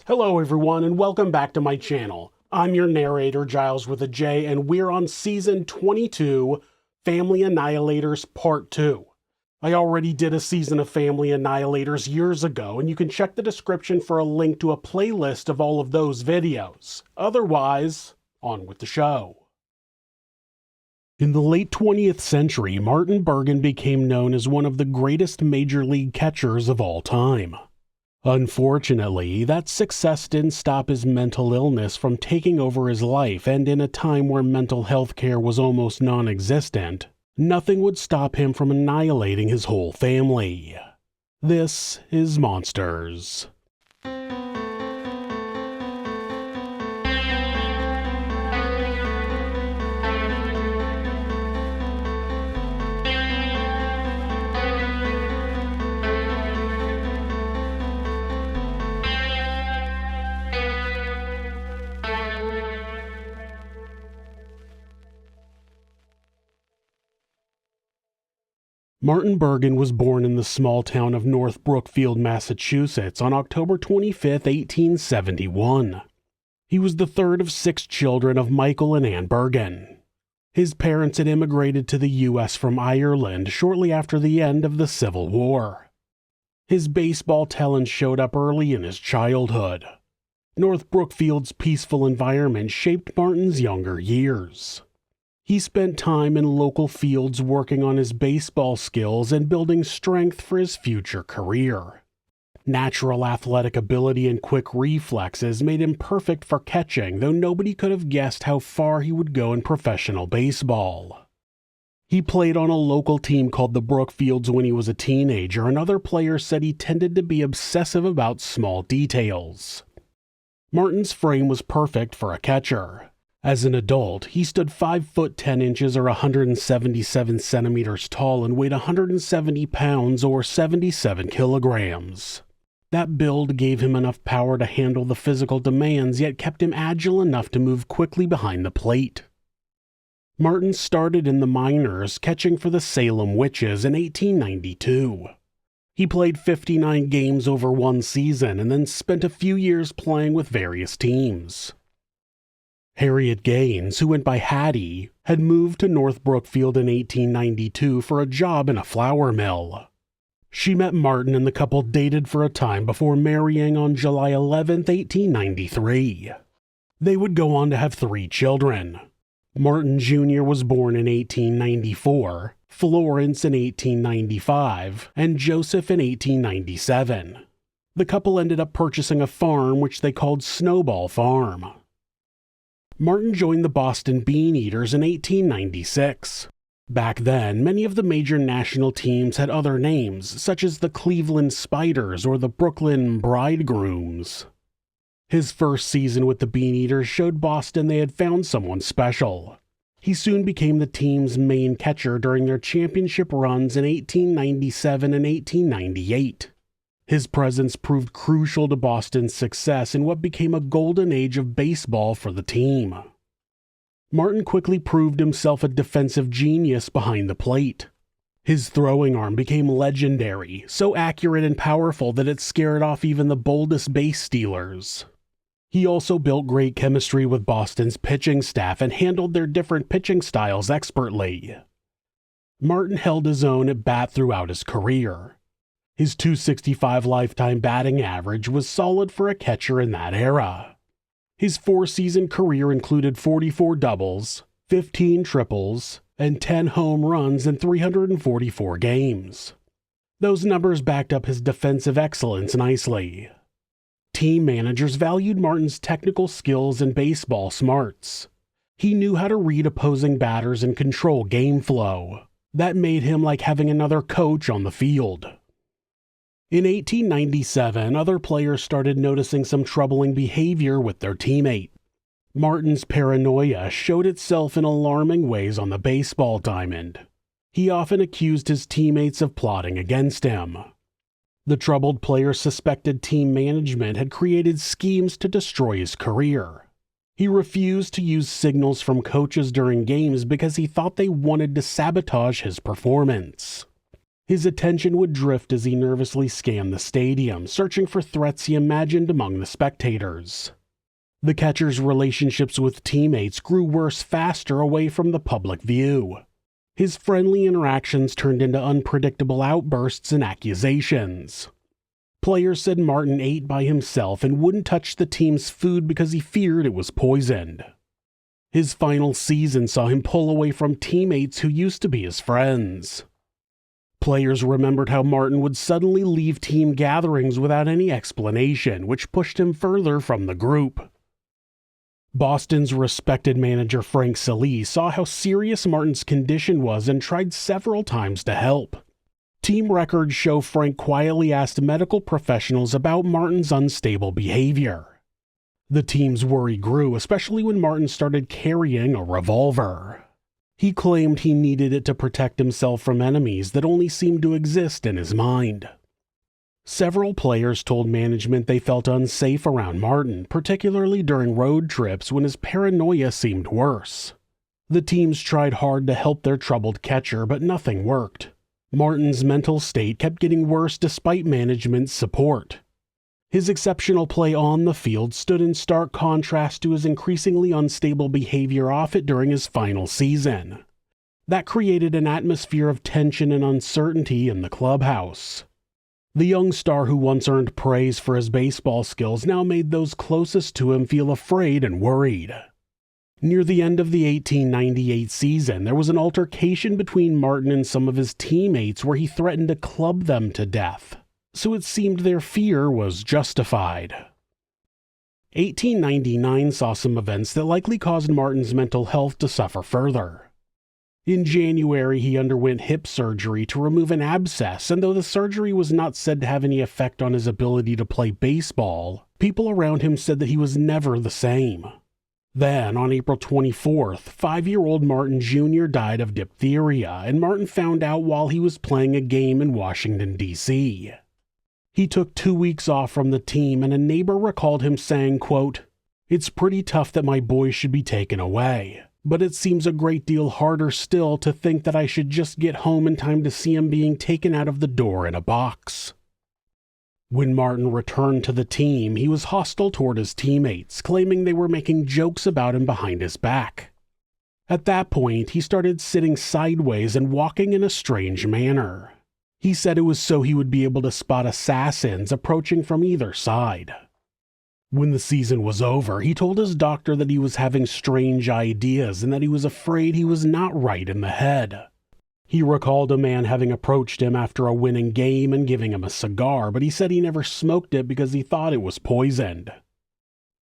Hello everyone and welcome back to my channel. I'm your narrator Giles with a J and we're on Season 22, Family Annihilators Part 2. I already did a season of Family Annihilators years ago and you can check the description for a link to a playlist of all of those videos. Otherwise, on with the show. In the late 20th century, Martin Bergen became known as one of the greatest major league catchers of all time. Unfortunately, that success didn't stop his mental illness from taking over his life, and in a time where mental health care was almost non-existent, nothing would stop him from annihilating his whole family. This is Monsters. Martin Bergen was born in the small town of North Brookfield, Massachusetts on October 25, 1871. He was the third of 6 children of Michael and Anne Bergen. His parents had immigrated to the U.S. from Ireland shortly after the end of the Civil War. His baseball talent showed up early in his childhood. North Brookfield's peaceful environment shaped Martin's younger years. He spent time in local fields working on his baseball skills and building strength for his future career. Natural athletic ability and quick reflexes made him perfect for catching, though nobody could have guessed how far he would go in professional baseball. He played on a local team called the Brookfields when he was a teenager, and other players said he tended to be obsessive about small details. Martin's frame was perfect for a catcher. As an adult, he stood 5 foot 10 inches or 177 centimeters tall and weighed 170 pounds or 77 kilograms. That build gave him enough power to handle the physical demands, yet kept him agile enough to move quickly behind the plate. Martin started in the minors, catching for the Salem Witches in 1892. He played 59 games over one season and then spent a few years playing with various teams. Harriet Gaines, who went by Hattie, had moved to North Brookfield in 1892 for a job in a flour mill. She met Martin and the couple dated for a time before marrying on July 11, 1893. They would go on to have 3 children. Martin Jr. was born in 1894, Florence in 1895, and Joseph in 1897. The couple ended up purchasing a farm which they called Snowball Farm. Martin joined the Boston Bean Eaters in 1896. Back then, many of the major national teams had other names, such as the Cleveland Spiders or the Brooklyn Bridegrooms. His first season with the Bean Eaters showed Boston they had found someone special. He soon became the team's main catcher during their championship runs in 1897 and 1898. His presence proved crucial to Boston's success in what became a golden age of baseball for the team. Martin quickly proved himself a defensive genius behind the plate. His throwing arm became legendary, so accurate and powerful that it scared off even the boldest base stealers. He also built great chemistry with Boston's pitching staff and handled their different pitching styles expertly. Martin held his own at bat throughout his career. His .265 lifetime batting average was solid for a catcher in that era. His 4-season career included 44 doubles, 15 triples, and 10 home runs in 344 games. Those numbers backed up his defensive excellence nicely. Team managers valued Martin's technical skills and baseball smarts. He knew how to read opposing batters and control game flow. That made him like having another coach on the field. In 1897, other players started noticing some troubling behavior with their teammate. Martin's paranoia showed itself in alarming ways on the baseball diamond. He often accused his teammates of plotting against him. The troubled player suspected team management had created schemes to destroy his career. He refused to use signals from coaches during games because he thought they wanted to sabotage his performance. His attention would drift as he nervously scanned the stadium, searching for threats he imagined among the spectators. The catcher's relationships with teammates grew worse faster away from the public view. His friendly interactions turned into unpredictable outbursts and accusations. Players said Martin ate by himself and wouldn't touch the team's food because he feared it was poisoned. His final season saw him pull away from teammates who used to be his friends. Players remembered how Martin would suddenly leave team gatherings without any explanation, which pushed him further from the group. Boston's respected manager Frank Salee saw how serious Martin's condition was and tried several times to help. Team records show Frank quietly asked medical professionals about Martin's unstable behavior. The team's worry grew, especially when Martin started carrying a revolver. He claimed he needed it to protect himself from enemies that only seemed to exist in his mind. Several players told management they felt unsafe around Martin, particularly during road trips when his paranoia seemed worse. The teams tried hard to help their troubled catcher, but nothing worked. Martin's mental state kept getting worse despite management's support. His exceptional play on the field stood in stark contrast to his increasingly unstable behavior off it during his final season. That created an atmosphere of tension and uncertainty in the clubhouse. The young star who once earned praise for his baseball skills now made those closest to him feel afraid and worried. Near the end of the 1898 season, there was an altercation between Martin and some of his teammates where he threatened to club them to death, so it seemed their fear was justified. 1899 saw some events that likely caused Martin's mental health to suffer further. In January, he underwent hip surgery to remove an abscess, and though the surgery was not said to have any effect on his ability to play baseball, people around him said that he was never the same. Then, on April 24th, 5-year-old Martin Jr. died of diphtheria, and Martin found out while he was playing a game in Washington, D.C. He took 2 weeks off from the team, and a neighbor recalled him saying, quote, "It's pretty tough that my boy should be taken away. But it seems a great deal harder still to think that I should just get home in time to see him being taken out of the door in a box." When Martin returned to the team, he was hostile toward his teammates, claiming they were making jokes about him behind his back. At that point, he started sitting sideways and walking in a strange manner. He said it was so he would be able to spot assassins approaching from either side. When the season was over, he told his doctor that he was having strange ideas and that he was afraid he was not right in the head. He recalled a man having approached him after a winning game and giving him a cigar, but he said he never smoked it because he thought it was poisoned.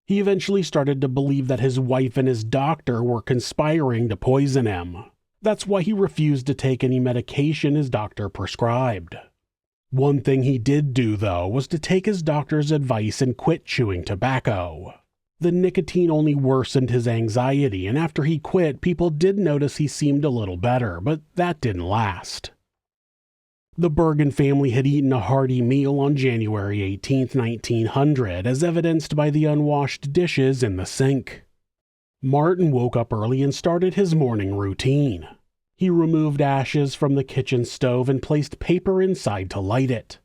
He eventually started to believe that his wife and his doctor were conspiring to poison him. That's why he refused to take any medication his doctor prescribed. One thing he did do, though, was to take his doctor's advice and quit chewing tobacco. The nicotine only worsened his anxiety, and after he quit, people did notice he seemed a little better, but that didn't last. The Bergen family had eaten a hearty meal on January 18, 1900, as evidenced by the unwashed dishes in the sink. Martin woke up early and started his morning routine. He removed ashes from the kitchen stove and placed paper inside to light it.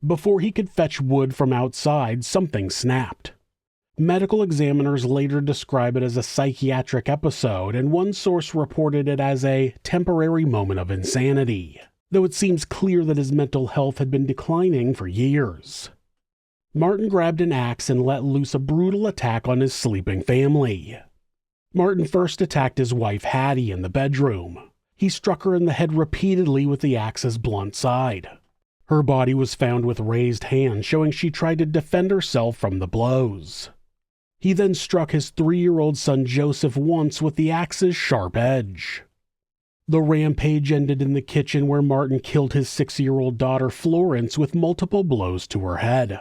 Before he could fetch wood from outside, something snapped. Medical examiners later describe it as a psychiatric episode, and one source reported it as a temporary moment of insanity, though it seems clear that his mental health had been declining for years. Martin grabbed an axe and let loose a brutal attack on his sleeping family. Martin first attacked his wife Hattie in the bedroom. He struck her in the head repeatedly with the axe's blunt side. Her body was found with raised hands, showing she tried to defend herself from the blows. He then struck his 3-year-old son Joseph once with the axe's sharp edge. The rampage ended in the kitchen where Martin killed his 6-year-old daughter Florence with multiple blows to her head.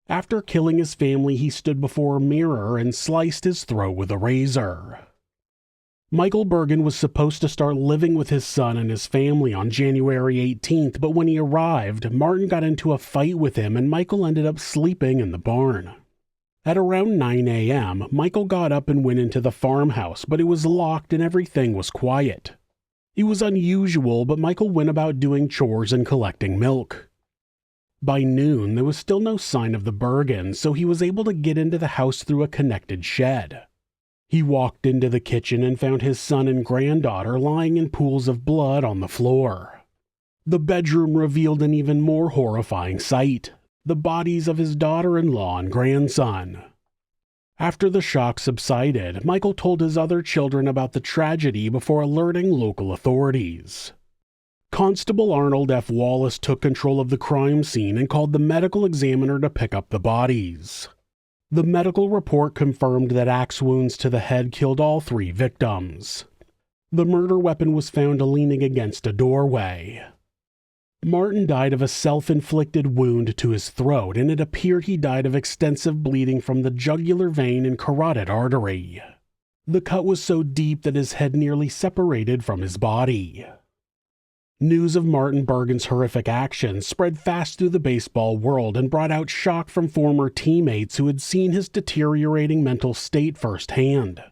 After killing his family, he stood before a mirror and sliced his throat with a razor. Michael Bergen was supposed to start living with his son and his family on January 18th, but when he arrived, Martin got into a fight with him and Michael ended up sleeping in the barn. At around 9 a.m., Michael got up and went into the farmhouse, but it was locked and everything was quiet. It was unusual, but Michael went about doing chores and collecting milk. By noon, there was still no sign of the Bergen, so he was able to get into the house through a connected shed. He walked into the kitchen and found his son and granddaughter lying in pools of blood on the floor. The bedroom revealed an even more horrifying sight: the bodies of his daughter-in-law and grandson. After the shock subsided, Michael told his other children about the tragedy before alerting local authorities. Constable Arnold F. Wallace took control of the crime scene and called the medical examiner to pick up the bodies. The medical report confirmed that axe wounds to the head killed all 3 victims. The murder weapon was found leaning against a doorway. Martin died of a self-inflicted wound to his throat, and it appeared he died of extensive bleeding from the jugular vein and carotid artery. The cut was so deep that his head nearly separated from his body. News of Martin Bergen's horrific actions spread fast through the baseball world and brought out shock from former teammates who had seen his deteriorating mental state firsthand.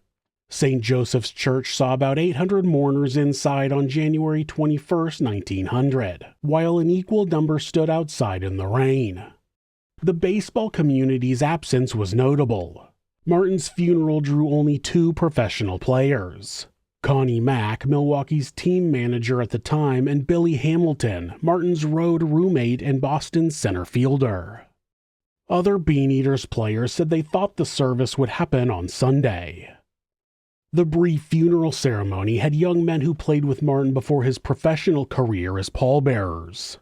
St. Joseph's Church saw about 800 mourners inside on January 21, 1900, while an equal number stood outside in the rain. The baseball community's absence was notable. Martin's funeral drew only 2 professional players: Connie Mack, Milwaukee's team manager at the time, and Billy Hamilton, Martin's road roommate and Boston's center fielder. Other Bean Eaters players said they thought the service would happen on Sunday. The brief funeral ceremony had young men who played with Martin before his professional career as pallbearers.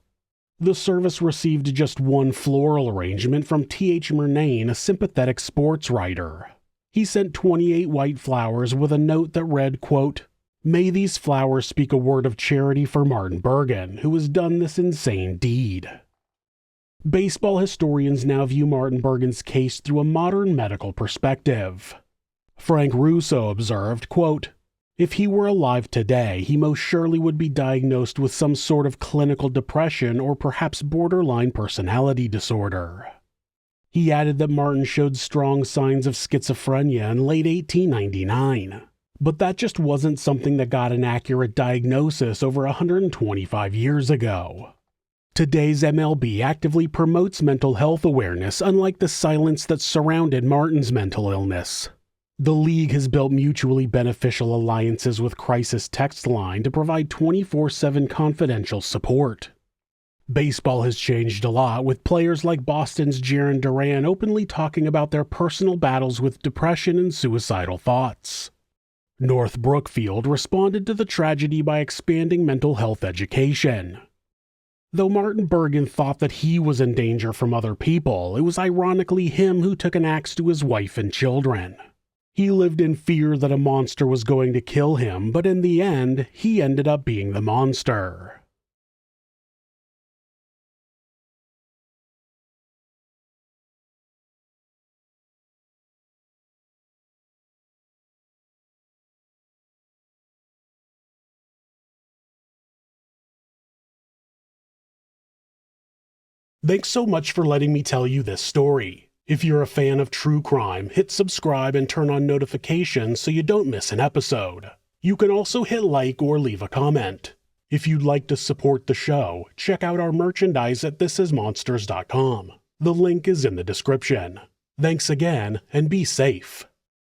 The service received just one floral arrangement from T.H. Murnane, a sympathetic sports writer. He sent 28 white flowers with a note that read, quote, "May these flowers speak a word of charity for Martin Bergen, who has done this insane deed." Baseball historians now view Martin Bergen's case through a modern medical perspective. Frank Russo observed, quote, "If he were alive today, he most surely would be diagnosed with some sort of clinical depression or perhaps borderline personality disorder." He added that Martin showed strong signs of schizophrenia in late 1899, but that just wasn't something that got an accurate diagnosis over 125 years ago. Today's MLB actively promotes mental health awareness, unlike the silence that surrounded Martin's mental illness. The league has built mutually beneficial alliances with Crisis Text Line to provide 24/7 confidential support. Baseball has changed a lot, with players like Boston's Jarren Duran openly talking about their personal battles with depression and suicidal thoughts. North Brookfield responded to the tragedy by expanding mental health education. Though Martin Bergen thought that he was in danger from other people, it was ironically him who took an axe to his wife and children. He lived in fear that a monster was going to kill him, but in the end, he ended up being the monster. Thanks so much for letting me tell you this story. If you're a fan of true crime, hit subscribe and turn on notifications so you don't miss an episode. You can also hit like or leave a comment. If you'd like to support the show, check out our merchandise at thisismonsters.com. The link is in the description. Thanks again, and be safe.